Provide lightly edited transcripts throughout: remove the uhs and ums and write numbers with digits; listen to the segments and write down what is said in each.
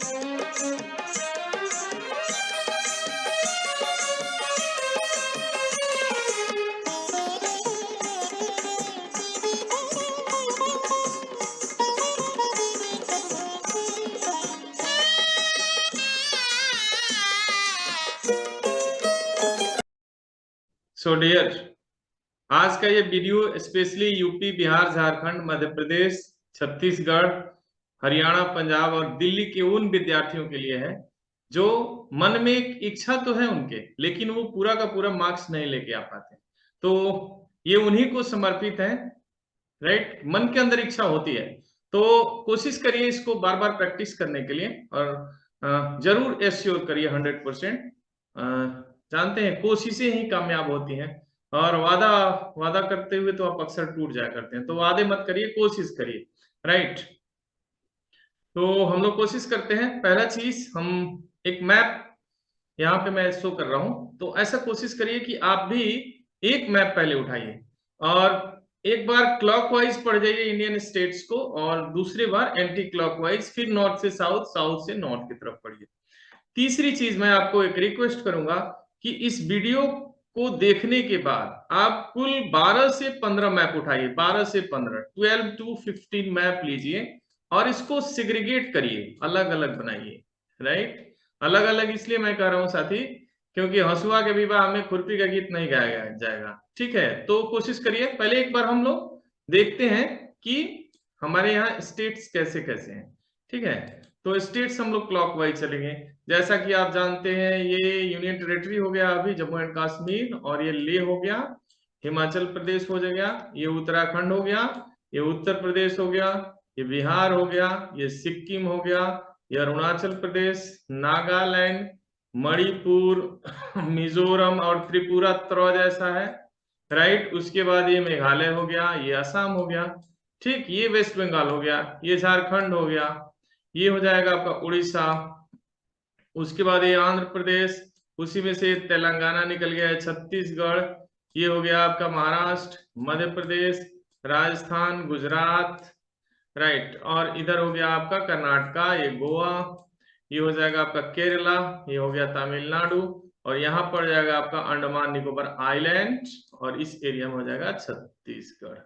So dear, आज का ये video specially UP, Bihar, Jharkhand, Madhya Pradesh, Chhattisgarh, Haryana, Punjab और दिल्ली के उन विद्यार्थियों के लिए है जो मन में एक इच्छा तो है उनके, लेकिन वो पूरा का पूरा मार्क्स नहीं लेके आ पाते। तो ये उन्हीं को समर्पित है। राइट, मन के अंदर इच्छा होती है तो कोशिश करिए इसको बार बार प्रैक्टिस करने के लिए, और जरूर एश्योर करिए 100%। जानते हैं कोशिशें ही कामयाब होती हैं, और वादा वादा करते हुए तो आप अक्सर टूट जाया करते हैं। तो वादे मत करिए, कोशिश करिए। राइट, तो हम लोग कोशिश करते हैं। पहला चीज, हम एक मैप यहाँ पे मैं शो कर रहा हूं, तो ऐसा कोशिश करिए कि आप भी एक मैप पहले उठाइए और एक बार क्लॉकवाइज पढ़ जाइए इंडियन स्टेट्स को, और दूसरी बार एंटी क्लॉकवाइज, फिर नॉर्थ से साउथ, साउथ से नॉर्थ की तरफ पढ़िए। तीसरी चीज, मैं आपको एक रिक्वेस्ट करूंगा कि इस वीडियो को देखने के बाद आप कुल 12 से 15 मैप उठाइए। 12 से 15, 12 to 15 मैप लीजिए और इसको सिग्रीगेट करिए, अलग अलग बनाइए। राइट, अलग अलग इसलिए मैं कह रहा हूं साथी, क्योंकि हंसुआ के विवाह में खुरपी का गीत नहीं गाया जाएगा। ठीक है, तो कोशिश करिए। पहले एक बार हम लोग देखते हैं कि हमारे यहाँ स्टेट्स कैसे कैसे हैं। ठीक है, तो स्टेट्स हम लोग क्लॉकवाइज चलेंगे। जैसा कि आप जानते हैं, ये यूनियन टेरिटरी हो गया अभी जम्मू एंड कश्मीर, और ये लेह हो गया, हिमाचल प्रदेश हो गया, ये उत्तराखंड हो गया, ये उत्तर प्रदेश हो गया, ये बिहार हो गया, ये सिक्किम हो गया, ये अरुणाचल प्रदेश, नागालैंड, मणिपुर, मिजोरम और त्रिपुरा त्रो जैसा है। राइट, उसके बाद ये मेघालय हो गया, ये असम हो गया। ठीक, ये वेस्ट बंगाल हो गया, ये झारखंड हो गया, ये हो जाएगा आपका उड़ीसा। उसके बाद ये आंध्र प्रदेश, उसी में से तेलंगाना निकल गया है, छत्तीसगढ़, ये हो गया आपका महाराष्ट्र, मध्य प्रदेश, राजस्थान, गुजरात। राइट, और इधर हो गया आपका कर्नाटका, ये गोवा, ये हो जाएगा आपका केरला, ये हो गया तमिलनाडु, और यहाँ पड़ जाएगा आपका अंडमान निकोबार आइलैंड, और इस एरिया में हो जाएगा छत्तीसगढ़।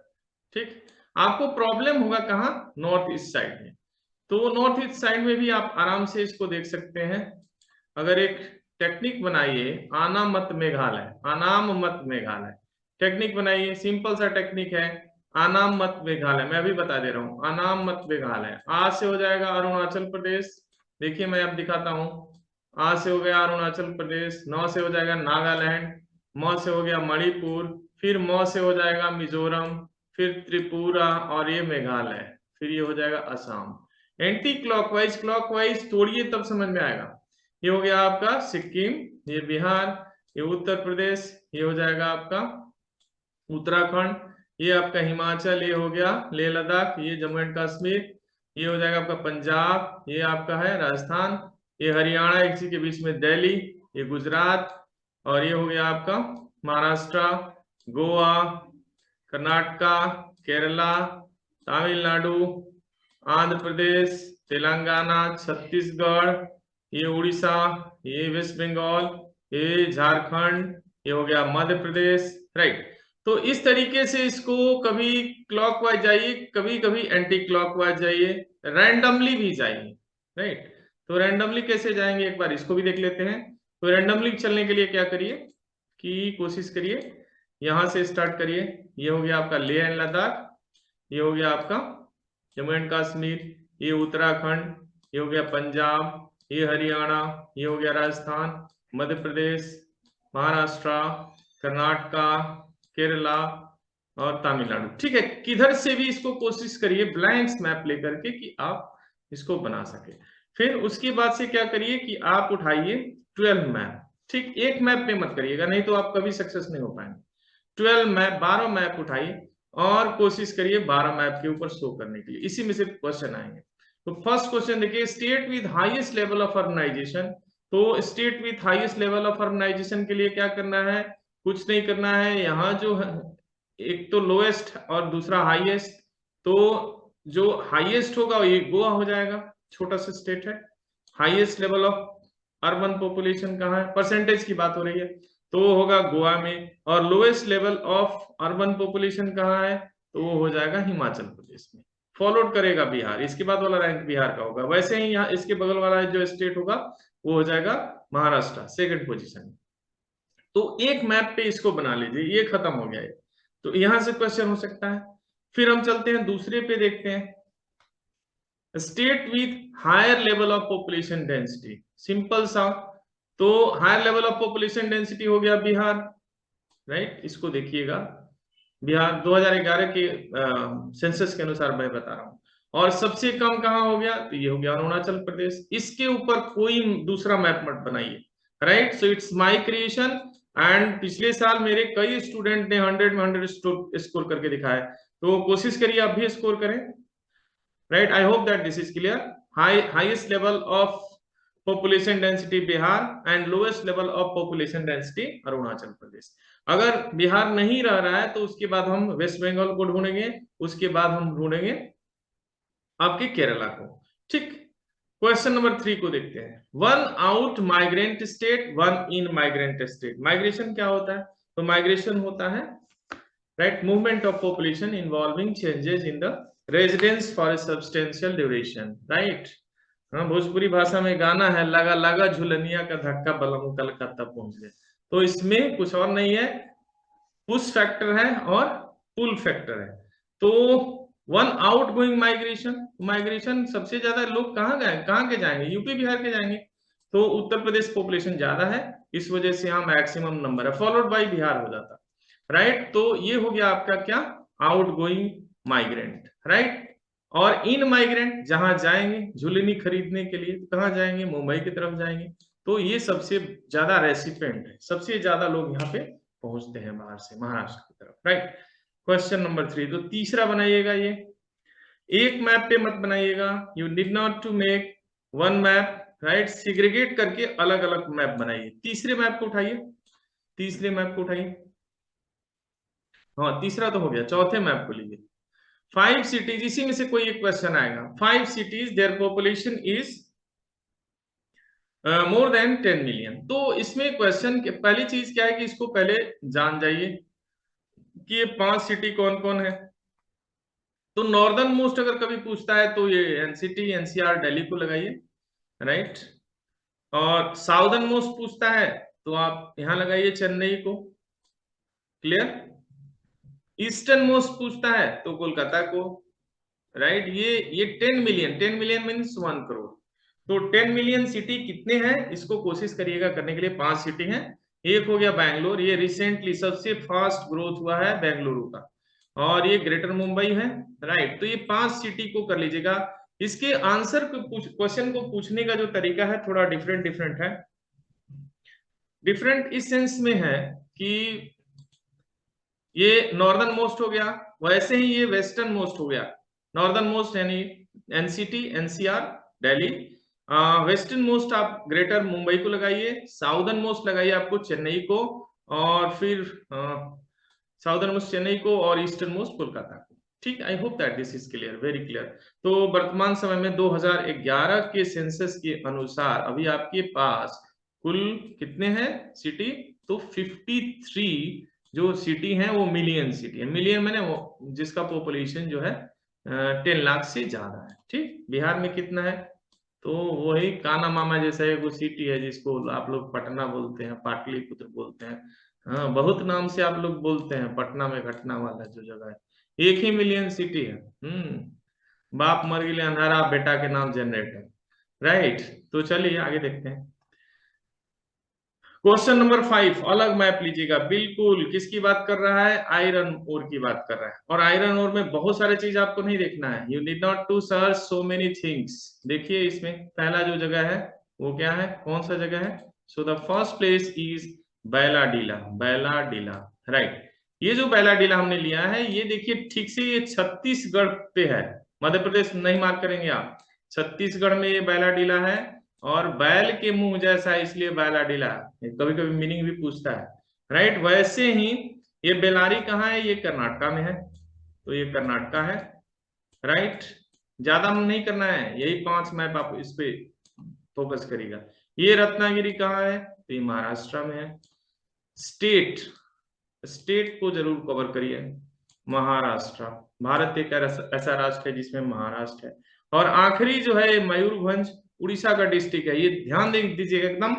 ठीक, आपको प्रॉब्लम होगा कहाँ? नॉर्थ ईस्ट साइड में। तो नॉर्थ ईस्ट साइड में भी आप आराम से इसको देख सकते हैं। अगर एक टेक्निक बनाइए, आना मत मेघालय, अनाम मत मेघालय, टेक्निक बनाइए, सिंपल सा टेक्निक है, अनाम मत मेघालय। मैं अभी बता दे रहा हूँ, अनाम मत मेघालय। आ से हो जाएगा अरुणाचल प्रदेश, देखिए मैं अब दिखाता हूँ। आ से हो गया अरुणाचल प्रदेश, नौ से हो जाएगा नागालैंड, म से हो गया मणिपुर, फिर म से हो जाएगा मिजोरम, फिर त्रिपुरा, और ये मेघालय, फिर ये हो जाएगा असम। एंटी क्लॉकवाइज, क्लॉकवाइज तोड़िए तब समझ में आएगा। ये हो गया आपका सिक्किम, ये बिहार, ये उत्तर प्रदेश, ये हो जाएगा आपका उत्तराखंड, ये आपका हिमाचल, ये हो गया लेह लद्दाख, ये जम्मू एंड कश्मीर, ये हो जाएगा आपका पंजाब, ये आपका है राजस्थान, ये हरियाणा, इसी के बीच में दिल्ली, ये गुजरात, और ये हो गया आपका महाराष्ट्र, गोवा, कर्नाटका, केरला, तमिलनाडु, आंध्र प्रदेश, तेलंगाना, छत्तीसगढ़, ये उड़ीसा, ये वेस्ट बंगाल, ये झारखंड, ये हो गया मध्य प्रदेश। राइट, तो इस तरीके से इसको कभी क्लॉकवाइज जाइए, कभी कभी एंटी क्लॉकवाइज जाइए, रैंडमली भी जाइए। राइट, तो रैंडमली कैसे जाएंगे एक बार इसको भी देख लेते हैं। तो रैंडमली चलने के लिए क्या करिए कि कोशिश करिए, यहां से स्टार्ट करिए। ये हो गया आपका लेह एंड लद्दाख, ये हो गया आपका जम्मू एंड कश्मीर, ये उत्तराखंड, ये हो गया पंजाब, ये हरियाणा, ये हो गया राजस्थान, मध्य प्रदेश, महाराष्ट्र, कर्नाटका, केरला और तमिलनाडु। ठीक है, किधर से भी इसको कोशिश करिए ब्लैंक्स मैप लेकर के कि आप इसको बना सके। फिर उसके बाद से क्या करिए कि आप उठाइए 12 मैप। ठीक, एक मैप पे मत करिएगा, नहीं तो आप कभी सक्सेस नहीं हो पाएंगे। 12 मैप, 12 मैप उठाइए और कोशिश करिए 12 मैप के ऊपर शो करने के लिए। इसी में से क्वेश्चन आएंगे। तो फर्स्ट क्वेश्चन देखिए, state with highest level of urbanization. तो state with highest level of urbanization के लिए क्या करना है? कुछ नहीं करना है। यहाँ जो है, एक तो लोएस्ट और दूसरा हाईएस्ट, तो जो हाईएस्ट होगा ये गोवा हो जाएगा, छोटा सा स्टेट है। Highest level of urban population कहाँ है, परसेंटेज की बात हो रही है, तो वो होगा गोवा में। और lowest level of urban population कहाँ है, तो वो हो जाएगा हिमाचल प्रदेश में। फॉलोड करेगा बिहार, इसके बाद वाला रैंक बिहार का होगा। वैसे ही यहाँ इसके बगल वाला जो स्टेट होगा वो हो जाएगा महाराष्ट्र, सेकंड पोजीशन। तो एक मैप पे इसको बना लीजिए, ये खत्म हो गया है। तो यहां से क्वेश्चन हो सकता है। फिर हम चलते हैं दूसरे पे, देखते हैं state with higher level of population density, simple सा। तो higher level of population density हो गया बिहार, राइट। इसको देखिएगा, बिहार 2011 के सेंसस के अनुसार मैं बता रहा हूं। और सबसे कम कहाँ हो गया, तो ये हो गया अरुणाचल प्रदेश। इसके ऊपर कोई दूसरा मैप मत बनाइए, right. So it's my creation. And पिछले साल मेरे कई स्टूडेंट ने 100 में 100 स्कोर करके दिखाया, तो कोशिश करिए आप भी स्कोर करें, right. I hope that this is clear. Highest level of population density Bihar and lowest level of population density Arunachal Pradesh. अगर बिहार नहीं रह रहा है तो उसके बाद हम वेस्ट बंगाल को ढूंढेंगे, उसके बाद हम ढूंढेंगे आपके केरला को, ठीक। क्वेश्चन नंबर 3 को देखते हैं। One out migrant state, one in migrant state. Migration क्या होता है, तो माइग्रेशन होता है, right, movement of population involving changes in the residence for a substantial duration, right. हाँ, भोजपुरी भाषा में गाना है, लगा लगा झुलनिया का धक्का बलम कलकत्ता पहुंच गए। तो इसमें कुछ और नहीं है, पुश फैक्टर है और पुल फैक्टर है। तो one out going migration, migration सबसे ज्यादा लोग कहाँ गए, कहाँ के जाएंगे, यूपी बिहार के जाएंगे। तो उत्तर प्रदेश पॉपुलेशन ज्यादा है, इस वजह से यहाँ मैक्सिमम नंबर है, फॉलोड बाय बिहार हो जाता, राइट। तो ये हो गया आपका क्या, आउट गोइंग माइग्रेंट, राइट। और इन माइग्रेंट जहां जाएंगे झुलनी खरीदने के लिए, कहाँ जाएंगे, मुंबई की तरफ जाएंगे। तो ये सबसे ज्यादा रेसिपेंट है, सबसे ज्यादा लोग यहाँ पे पहुंचते हैं बाहर से, महाराष्ट्र की तरफ, राइट। क्वेश्चन नंबर 3, तो तीसरा बनाइएगा, ये एक मैप पे मत बनाइएगा, you need not to make one map, right. Segregate करके अलग अलग मैप बनाइए। तीसरे मैप को उठाइए, तीसरे मैप को उठाइए, हाँ तीसरा तो हो गया, चौथे मैप को लीजिए। 5 सिटीज, इसी में से कोई एक क्वेश्चन आएगा। 5 cities their population is more than 10 million. तो इसमें क्वेश्चन पहली चीज क्या है कि इसको पहले जान जाइए कि ये 5 सिटी कौन कौन है। तो नॉर्दर्न मोस्ट अगर कभी पूछता है तो ये एनसीटी एनसीआर दिल्ली को लगाइए, राइट। और साउदर्न मोस्ट पूछता है तो आप यहां लगाइए चेन्नई को, क्लियर। ईस्टर्न मोस्ट पूछता है तो कोलकाता को, राइट। ये 10 मिलियन, 10 मिलियन मीन्स 1 करोड़। तो 10 मिलियन सिटी कितने हैं, इसको कोशिश करिएगा करने के लिए। 5 सिटी हैं, एक हो गया बैंगलोर, ये रिसेंटली सबसे फास्ट ग्रोथ हुआ है बेंगलुरु का, और ये ग्रेटर मुंबई है, राइट। तो ये 5 सिटी को कर लीजिएगा। इसके आंसर को क्वेश्चन को पूछने का जो तरीका है थोड़ा डिफरेंट डिफरेंट है। डिफरेंट इस सेंस में है कि ये नॉर्दर्न मोस्ट हो गया, वैसे ही ये वेस्टर्न मोस्ट हो गया। नॉर्दर्न मोस्ट यानी NCT NCR Delhi, western most आप ग्रेटर मुंबई को लगाइए, साउदर्न मोस्ट लगाइए आपको चेन्नई को, और फिर साउदर्न मोस्ट चेन्नई को और ईस्टर्न मोस्ट कोलकाता को, ठीक। आई hope that this is clear, very clear. तो वर्तमान समय में 2011 के सेंसस के अनुसार अभी आपके पास कुल कितने हैं सिटी, तो 53 जो सिटी है वो मिलियन सिटी है। मिलियन मैंने वो जिसका पॉपुलेशन जो है 10 लाख से ज्यादा है, ठीक। बिहार में कितना है, तो वही काना मामा जैसा एक वो सिटी है जिसको आप लोग पटना बोलते हैं, पाटलिपुत्र बोलते हैं, हाँ बहुत नाम से आप लोग बोलते हैं। पटना में घटना वाला जो जगह है, एक ही मिलियन सिटी है। बाप मर गए अंधारा, बेटा के नाम जनरेटर, राइट। तो चलिए आगे देखते हैं। क्वेश्चन नंबर 5, अलग मैप लीजिएगा बिल्कुल। किसकी बात कर रहा है, आयरन ओर की बात कर रहा है। और आयरन ओर में बहुत सारे चीज आपको नहीं देखना है, you need not to search so many things. देखिए इसमें पहला जो जगह है वो क्या है, कौन सा जगह है, so the first place is Bailadila, Bailadila, right. ये जो बैलाडीला हमने लिया है, ये देखिए ठीक से ये छत्तीसगढ़ पे है, मध्य प्रदेश नहीं मार्क करेंगे आप, छत्तीसगढ़ में ये बैलाडीला है। और बैल के मुंह जैसा इसलिए बैलाडीला, कभी कभी मीनिंग भी पूछता है, राइट। वैसे ही ये बेलारी कहाँ है, ये कर्नाटका में है, तो ये कर्नाटका है, राइट। ज्यादा नहीं करना है, यही 5 मैप आप इस पे फोकस करिएगा। ये रत्नागिरी कहाँ है? तो ये महाराष्ट्र में है। स्टेट, स्टेट को जरूर कवर करिए। महाराष्ट्र, भारत एक ऐसा राष्ट्र है जिसमें महाराष्ट्र है। और आखिरी जो है मयूरभंज, उड़ीसा का डिस्ट्रिक्ट है, ये ध्यान दे दीजिएगा, एकदम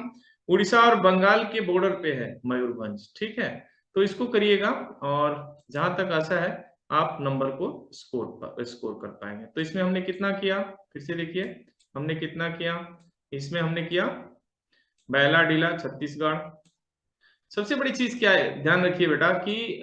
उड़ीसा और बंगाल के बॉर्डर पे है मयूरभंज, ठीक है। तो इसको करिएगा और जहां तक आशा है आप नंबर को स्कोर कर पाएंगे। तो इसमें हमने कितना किया, फिर से देखिए हमने कितना किया। इसमें हमने किया बैला डीला छत्तीसगढ़। सबसे बड़ी चीज क्या है, ध्यान रखिए बेटा कि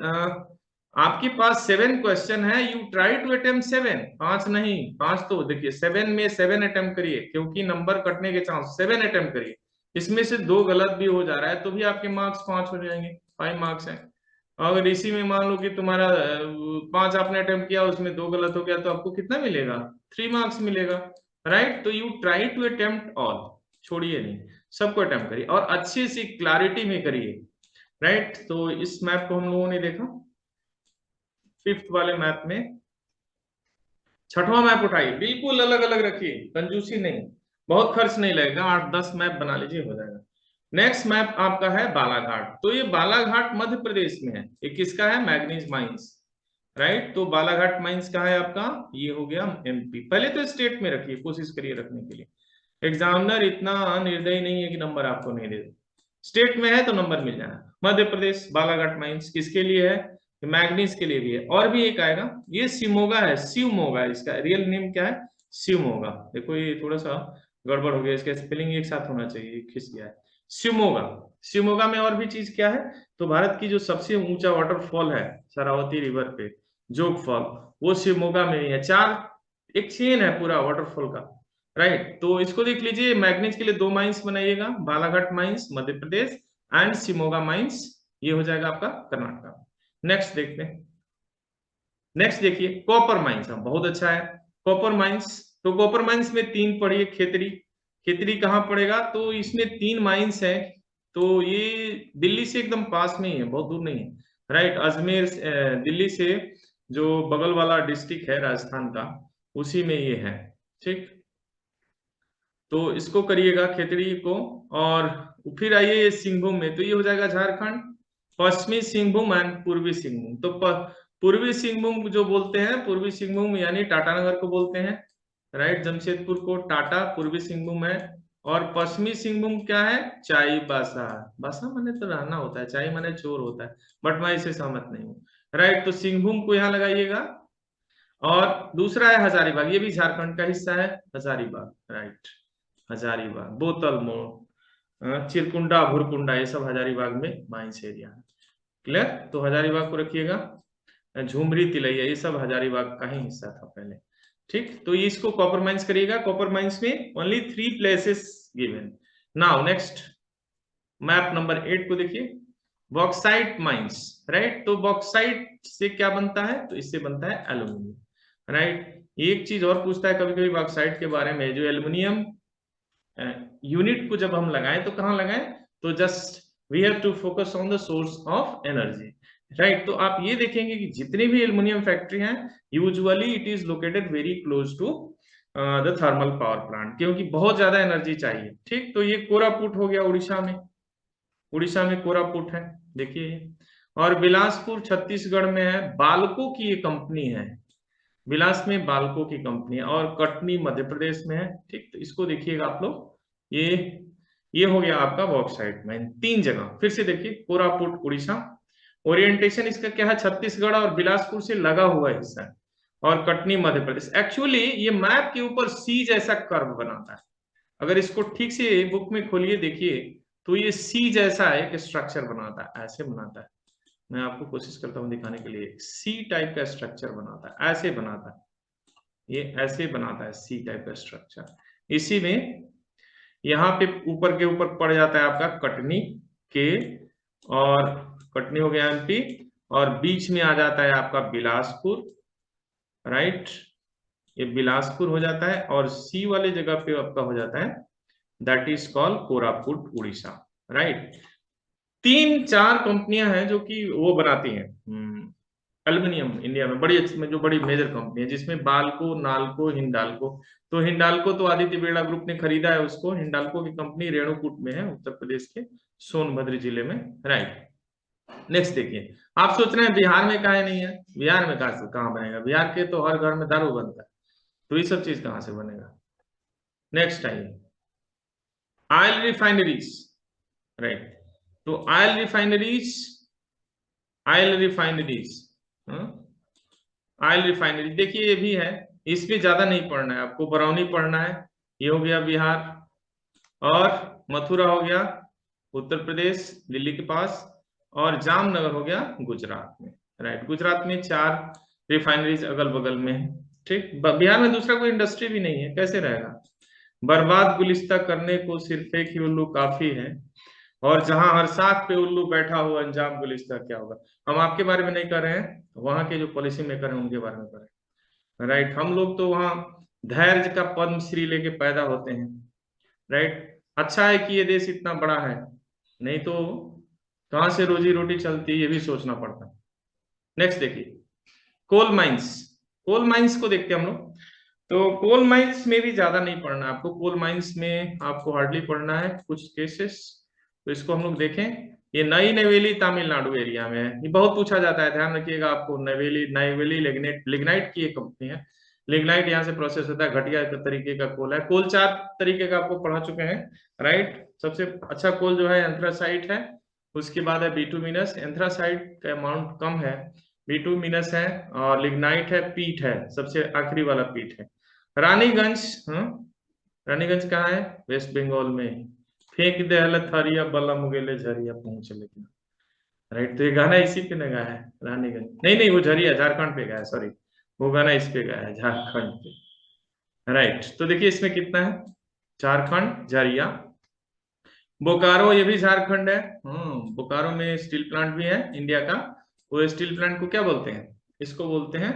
आपके पास 7 क्वेश्चन है, यू ट्राई टू अटेम्प्ट 7, 5 नहीं, 5 तो देखिए 7 में 7 अटेम्प्ट करिए, क्योंकि नंबर कटने के चांस, 7 अटेम्प्ट करिए। इसमें से 2 गलत भी हो जा रहा है तो भी आपके मार्क्स 5 हो जाएंगे, 5 मार्क्स है। अगर इसी में मान लो कि तुम्हारा 5 आपने अटेम्प्ट किया, उसमें 2 गलत हो गया, तो आपको कितना मिलेगा? 3 मार्क्स मिलेगा, राइट। तो you try to attempt all, छोड़िए नहीं, सबको अटेम्प्ट करिए और अच्छे से क्लैरिटी में करिए, राइट। तो इस मैप को हम लोगों ने देखा 5th वाले मैप में। 6वां मैप उठाइए, बिल्कुल अलग अलग रखिए, कंजूसी नहीं, बहुत खर्च नहीं लगेगा, 8-10 मैप बना लीजिए, हो जाएगा। नेक्स्ट मैप आपका है बालाघाट। तो ये बालाघाट मध्य प्रदेश में है। ये किसका है? Manganese mines, right. तो बालाघाट माइंस का है आपका, ये हो गया एमपी। पहले तो स्टेट में रखिए, कोशिश करिए रखने के लिए। एग्जामिनर इतना निर्दयी नहीं है कि नंबर आपको नहीं दे दे। स्टेट में है तो नंबर मिल जाना। मध्य प्रदेश बालाघाट माइंस किसके लिए है? मैग्नीज के लिए भी है। और भी एक आएगा, ये शिवमोगा है, शिवमोगा, इसका रियल नेम क्या है? शिवमोगा। देखो ये थोड़ा सा गड़बड़ हो गया, इसका स्पेलिंग एक साथ होना चाहिए, खिस गया है। शिवमोगा, शिवमोगा में और भी चीज क्या है? तो भारत की जो सबसे ऊंचा वाटरफॉल है शरावती रिवर पे, जोग फॉल, वो शिवमोगा में ही है। 4 एक चेन है पूरा वाटरफॉल का, राइट। तो इसको देख लीजिए, मैग्नीज के लिए 2 माइंस बनाइएगा, Balaghat mines Madhya Pradesh and Shivamogga mines, ये हो जाएगा आपका कर्नाटक। नेक्स्ट देखते हैं। नेक्स्ट देखिए कॉपर माइंस, बहुत अच्छा है कॉपर माइंस। तो कॉपर माइंस में 3 पढ़िए, खेतरी। खेतरी कहाँ पड़ेगा? तो इसमें 3 माइंस है। तो ये दिल्ली से एकदम पास में ही है, बहुत दूर नहीं है, राइट। अजमेर दिल्ली से जो बगल वाला डिस्ट्रिक्ट है राजस्थान का, उसी में ये है, ठीक। तो इसको करिएगा खेतड़ी को। और फिर आइए सिंहभूम में, तो ये हो जाएगा झारखंड, पश्चिमी सिंहभूम एंड पूर्वी सिंहभूम। तो पूर्वी सिंहभूम जो बोलते हैं, पूर्वी सिंहभूम यानी टाटानगर को बोलते हैं, राइट। जमशेदपुर को टाटा पूर्वी सिंहभूम है। और पश्चिमी सिंहभूम क्या है? चाईबासा। बासा माने तो रहना होता है, चाई माने चोर होता है, बट मैं इसे सहमत नहीं हूँ, राइट। तो सिंहभूम को यहाँ लगाइएगा। और दूसरा है हजारीबाग, ये भी झारखंड का हिस्सा है, हजारीबाग, राइट। हजारीबाग, बोतल मोड़, चिरकुंडा, भुरकुंडा, ये सब हजारीबाग में माइंस एरिया है, क्लियर। तो हजारीबाग को रखिएगा। झुमरी तिलैया, ये सब हजारीबाग का ही हिस्सा था पहले, ठीक। तो इसको कॉपर माइंस करिएगा। कॉपर माइंस में only 3 places given. Now next map number 8 को देखिए, बॉक्साइट माइंस, राइट। तो बॉक्साइट से क्या बनता है? तो इससे बनता है एल्यूमिनियम, राइट। एक चीज और पूछता है कभी कभी बॉक्साइट के बारे में, जो एल्यूमिनियम यूनिट को जब हम लगाएं तो कहाँ लगाएं? तो just we have to focus on the source of energy, right. तो आप ये देखेंगे कि जितनी भी एल्युमिनियम फैक्ट्री हैं, usually it is located very close to the thermal power plant, क्योंकि बहुत ज्यादा एनर्जी चाहिए, ठीक। तो ये कोरापुट हो गया उड़ीसा में, उड़ीसा में कोरापुट है, देखिए। और बिलासपुर छत्तीसगढ़ में है, बाल्को की ये कंपनी है, बिलास में बाल्को की कंपनी है। और कटनी मध्य प्रदेश में है, ठीक। तो इसको देखिएगा आप लोग, ये हो गया आपका बॉक्साइट माइन, 3 जगह। फिर से देखिए, कोरापुट उड़ीसा, ओरिएंटेशन इसका क्या है? छत्तीसगढ़ और बिलासपुर से लगा हुआ हिस्सा है। और कटनी मध्य प्रदेश। एक्चुअली ये मैप के ऊपर सी जैसा कर्व बनाता है, अगर इसको ठीक से बुक में खोलिए देखिए, तो ये सी जैसा एक स्ट्रक्चर बनाता है, ऐसे बनाता है। मैं आपको कोशिश करता हूं दिखाने के लिए, सी टाइप का स्ट्रक्चर बनाता है, ऐसे बनाता है, ये ऐसे बनाता है सी टाइप का स्ट्रक्चर। इसी में यहाँ पे ऊपर के ऊपर पड़ जाता है आपका कटनी के, और कटनी हो गया एमपी, और बीच में आ जाता है आपका बिलासपुर, राइट। ये बिलासपुर हो जाता है, और सी वाले जगह पे आपका हो जाता है, that is called Koraput Orissa, right. 3-4 कंपनियां हैं जो कि वो बनाती हैं एल्युमिनियम इंडिया में बड़ी जो बड़ी मेजर कंपनी है, जिसमें बाल्को, नाल्को, हिंडाल्को। तो हिंडाल्को तो आदित्य बिरला ग्रुप ने खरीदा है उसको। हिंडाल्को की कंपनी रेणुकूट में है, उत्तर प्रदेश के सोनभद्र जिले में। राइट, नेक्स्ट देखिए। आप सोच रहे हैं बिहार में काहे नहीं है, बिहार में कहाँ बनेगा, बिहार के तो हर घर में दारू बनता है, तो ये सब चीज कहाँ से बनेगा। नेक्स्ट आइए, ऑयल रिफाइनरीज। राइट, तो oil refineries, oil refineries, oil refinery देखिए ये भी है, इसमें ज्यादा नहीं पढ़ना है आपको, बरौनी पढ़ना है। ये हो गया बिहार, और मथुरा हो गया उत्तर प्रदेश दिल्ली के पास, और जामनगर हो गया गुजरात में। राइट, गुजरात में 4 रिफाइनरीज अगल बगल में है। ठीक, बिहार में दूसरा कोई इंडस्ट्री भी नहीं है, कैसे रहेगा। बर्बाद गुलिस्ता करने को सिर्फ एक ही उल्लू काफी है, और जहां हर साख पे उल्लू बैठा हो अंजाम गुलिस्ता क्या होगा। हम आपके बारे में नहीं कर रहे हैं, वहां के जो पॉलिसी मेकर हैं उनके बारे में कर रहे हैं। राइट, हम लोग तो वहां धैर्य का पद्मश्री लेके पैदा होते हैं। राइट, अच्छा है कि ये देश इतना बड़ा है, नहीं तो कहां से रोजी रोटी चलती है ये भी सोचना पड़ता है। नेक्स्ट देखिए, कोल माइंस। कोल माइंस को देखते हैं हम लोग। तो कोल माइंस में भी ज्यादा नहीं पढ़ना है आपको, कोल माइंस में आपको हार्डली पढ़ना है कुछ केसेस। तो इसको हम लोग देखें, ये नई नवेली तमिलनाडु एरिया में है, ये बहुत पूछा जाता है, ध्यान रखिएगा। आपको नवेली नवेली लिग्नाइट की एक कंपनी है। लिग्नाइट यहाँ से प्रोसेस होता है, घटिया तरीके का कोल है। कोल 4 तरीके का आपको पढ़ा चुके हैं। राइट, सबसे अच्छा कोल जो है एंथ्रासाइट है, उसके बाद है बिटुमिनस। एंथ्रासाइट का अमाउंट कम है, बिटुमिनस है, और लिग्नाइट है, पीट है, सबसे आखिरी वाला पीट है। रानीगंज, रानीगंज कहाँ है, वेस्ट बंगाल में। फेंक दे हल थरिया बलम गेले झरिया पहुंच लेकिन। राइट, तो ये गाना इसी पे न गाया है, रानीगंज नहीं नहीं, वो झरिया झारखंड पे गाया है, सॉरी, वो गाना इस पे गाया है झारखंड पे। राइट, तो देखिए इसमें कितना है, झारखंड झरिया। बोकारो ये भी झारखंड है। बोकारो में स्टील प्लांट भी है इंडिया का। वो स्टील प्लांट को क्या बोलते हैं, इसको बोलते हैं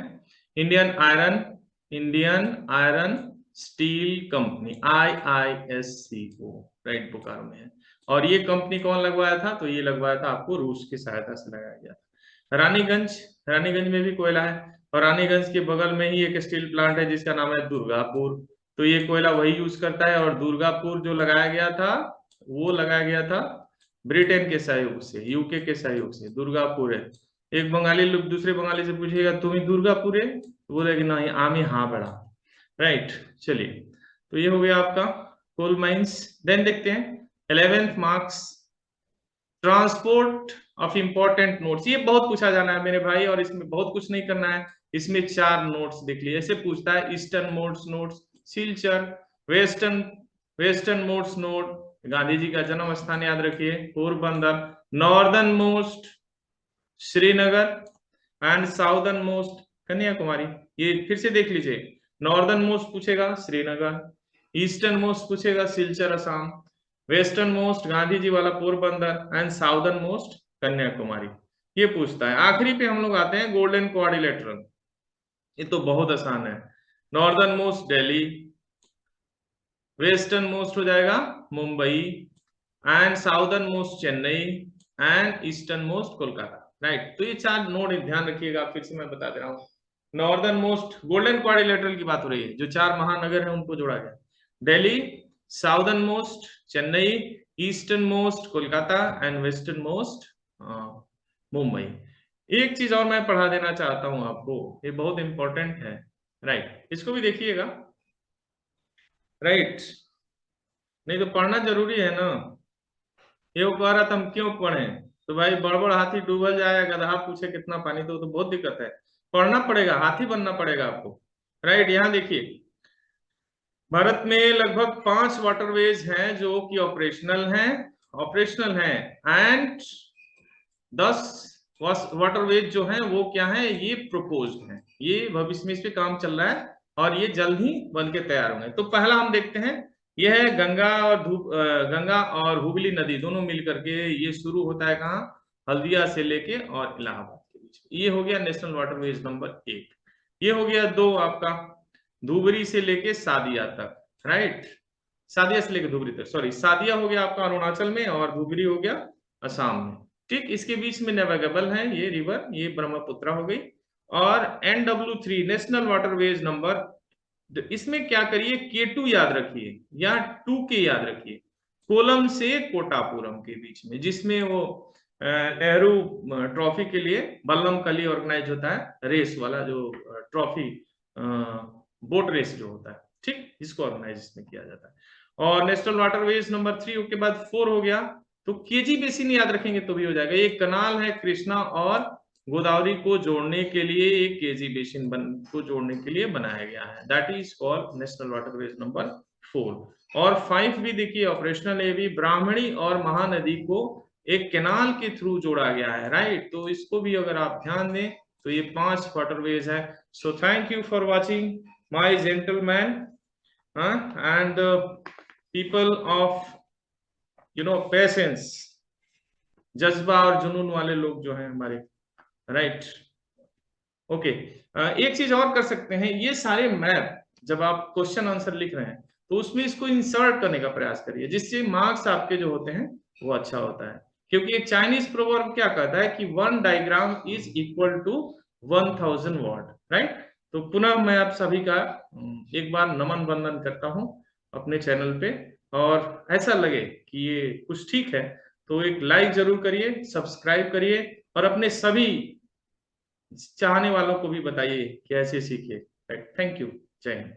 Indian iron, Indian iron steel company, IISCO। Right, Bokaro में है। और ये कंपनी कौन लगवाया था, तो ये लगवाया था आपको रूस की सहायता से लगाया गया था। रानीगंज, रानीगंज में भी कोयला है, और रानीगंज के बगल में ही एक स्टील प्लांट है जिसका नाम है दुर्गापुर। तो ये कोयला वही यूज करता है, और दुर्गापुर जो लगाया गया था वो लगाया गया था ब्रिटेन के सहयोग से, यूके के सहयोग से। दुर्गापुर है, एक बंगाली लोग दूसरे बंगाली से पूछेगा तुम्हें दुर्गापुर है, तो बोलेगा नहीं आमी हाँ बड़ा। राइट, चलिए, तो ये हो गया आपका कोल माइंस। देन देखते हैं 11th marks, transport of important notes. ये बहुत पूछा जाना है मेरे भाई, और इसमें बहुत कुछ नहीं करना है। इसमें 4 नोट्स देख लिए, ऐसे पूछता है easternmost notes Silchar, western westernmost note Gandhi ji का जन्म स्थान याद रखिए Porbandar, northernmost Srinagar, and southernmost Kanyakumari. ये फिर से देख लीजिए, नॉर्दर्न मोस्ट पूछेगा श्रीनगर, ईस्टर्न मोस्ट पूछेगा सिलचर असम, वेस्टर्न मोस्ट गांधी जी वाला Porbandar, and southernmost Kanyakumari. ये पूछता है। आखिरी पे हम लोग आते हैं गोल्डन क्वाड्रिलेटरल, ये तो बहुत आसान है। Northern most Delhi, western most हो जाएगा Mumbai, and southern most Chennai, and eastern most Kolkata. Right, तो ये 4 नोड ध्यान रखिएगा, फिर से मैं बता दे रहा हूँ। नॉर्दर्न मोस्ट गोल्डन क्वाड्रिलेटरल की बात हो रही है, जो 4 महानगर हैं उनको जोड़ा गया, Delhi, southern most Chennai, eastern most Kolkata, and western most Mumbai. एक चीज और मैं पढ़ा देना चाहता हूं आपको, ये बहुत इंपॉर्टेंट है। राइट, इसको भी देखिएगा। राइट, नहीं तो पढ़ना जरूरी है ना। ये वो कह रहा था हम क्यों पढ़ें, तो भाई बड़बड़ हाथी डूबल जाए, गधा पूछे कितना पानी, तो बहुत दिक्कत है। पढ़ना पड़ेगा, हाथी बनना पड़ेगा आपको। राइट, यहाँ देखिए भारत में लगभग 5 वाटरवेज हैं जो कि ऑपरेशनल हैं, एंड 10 वाटरवेज जो हैं वो क्या हैं, ये प्रपोज्ड हैं, ये भविष्य में इस पे काम चल रहा है, और ये जल्द ही बन के तैयार होंगे। तो पहला हम देखते हैं, यह है गंगा और हुगली नदी दोनों मिलकर के, ये शुरू होता है कहाँ, हल्दिया से लेके और इलाहाबाद के बीच। ये हो गया नेशनल वाटरवेज नंबर 1। ये हो गया 2 आपका धुबरी से लेके सादिया तक। राइट, सादिया से लेके धुबरी तक, सॉरी, सादिया हो गया आपका अरुणाचल में, और धुबरी हो गया असम में। ठीक, इसके बीच में नेविगेबल है ये रिवर, ये ब्रह्मपुत्र हो गई। और NW3 नेशनल वाटरवेज नंबर, इसमें क्या करिए, K2 याद रखिए या 2K याद रखिए, कोलम से कोटापुरम के बीच में, जिसमें वो नेहरू ट्रॉफी के लिए बल्लम कली ऑर्गेनाइज होता है, रेस वाला जो ट्रॉफी बोट रेस जो होता है, ठीक, इसको ऑर्गेनाइज इसमें किया जाता है। और नेशनल वाटरवेज नंबर 3 के बाद 4 हो गया, तो केजी बेसिन याद रखेंगे तो भी हो जाएगा। ये कनाल है कृष्णा और गोदावरी को जोड़ने के लिए, एक केजी बेसिन को जोड़ने के लिए बनाया गया है, that is called national waterways number 4। और 5 भी देखिए ऑपरेशनल है, भी ब्राह्मणी और महानदी को एक कैनाल के थ्रू जोड़ा गया है, राइट। तो इसको भी अगर आप ध्यान दें तो ये 5 वाटरवेज है। So thank you for watching my gentleman and people of patience, जज्बा और जुनून वाले लोग जो हैं हमारे, राइट। ओके, एक चीज और कर सकते हैं, ये सारे मैप जब आप क्वेश्चन आंसर लिख रहे हैं तो उसमें इसको इंसर्ट करने का प्रयास करिए, जिससे मार्क्स आपके जो होते हैं वो अच्छा होता है। क्योंकि एक चाइनीज प्रोवर्ब क्या कहता है कि 1 diagram is equal to 1000 word, right. तो पुनः मैं आप सभी का एक बार नमन वंदन करता हूं अपने चैनल पे, और ऐसा लगे कि ये कुछ ठीक है तो एक लाइक जरूर करिए, सब्सक्राइब करिए, और अपने सभी चाहने वालों को भी बताइए कि ऐसे सीखिए। थैंक यू, जय हिंद।